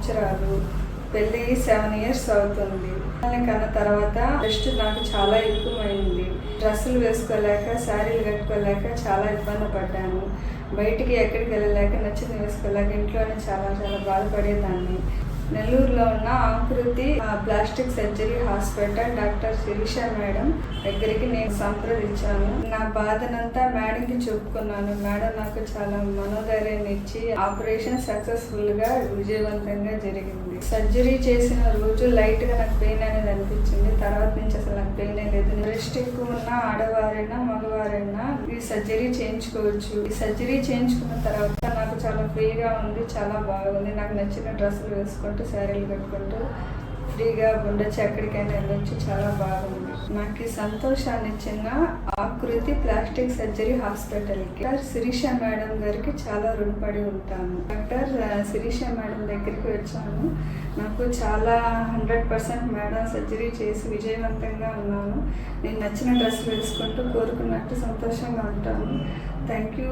సంవత్సరాలు, పెళ్ళి 7 years అవుతుంది. కన్నా తర్వాత రెస్ట్ నాకు చాలా ఎక్కువైంది. డ్రెస్సులు వేసుకోలేక, శారీలు కట్టుకోలేక చాలా ఇబ్బంది పడ్డాను. బయటికి ఎక్కడికి వెళ్ళలేక, నచ్చింది వేసుకోలేక ఇంట్లోనే చాలా చాలా బాధపడేదాన్ని. నెల్లూరులో ఉన్న Akruthi plastic surgery hospital doctor Shirisha madam దగ్గరికి నేను సంప్రదించాను. నా బాధనంతా మేడంకి చెప్పుకున్నాను. మేడం నాకు చాలా మనోధైర్యాన్ని ఇచ్చి ఆపరేషన్ సక్సెస్ఫుల్గా విజయవంతంగా జరిగింది. సర్జరీ చేసిన రోజు లైట్గా నాకు పెయిన్ అనేది అనిపించింది. తర్వాత నుంచి అసలు నాకు పెయిన్ లేదు. రెస్ట్ ఎక్కువ ఉన్న ఆడవారైనా మగవారైనా ఈ సర్జరీ చేయించుకోవచ్చు. ఈ సర్జరీ చేయించుకున్న తర్వాత నాకు చాలా ఫ్రీగా ఉంది, చాలా బాగుంది. నాకు నచ్చిన డ్రెస్సులు వేసుకుంటూ, శారీలు కట్టుకుంటూ ఫ్రీగా ఉండొచ్చు, ఎక్కడికైనా వెళ్ళొచ్చు. చాలా బాగుంది. నాకు ఈ సంతోషాన్ని ఇచ్చిన ఆకృతి ప్లాస్టిక్ సర్జరీ హాస్పిటల్కి డాక్టర్ శిరీష మేడం గారికి చాలా రుణపడి ఉంటాను. డాక్టర్ శిరీష మేడం దగ్గరికి వచ్చాను. నాకు చాలా 100% మేడం సర్జరీ చేసి విజయవంతంగా ఉన్నాను. నేను నచ్చిన డ్రెస్సులు వేసుకుంటూ కోరుకున్నట్టు సంతోషంగా ఉంటాను. Thank you.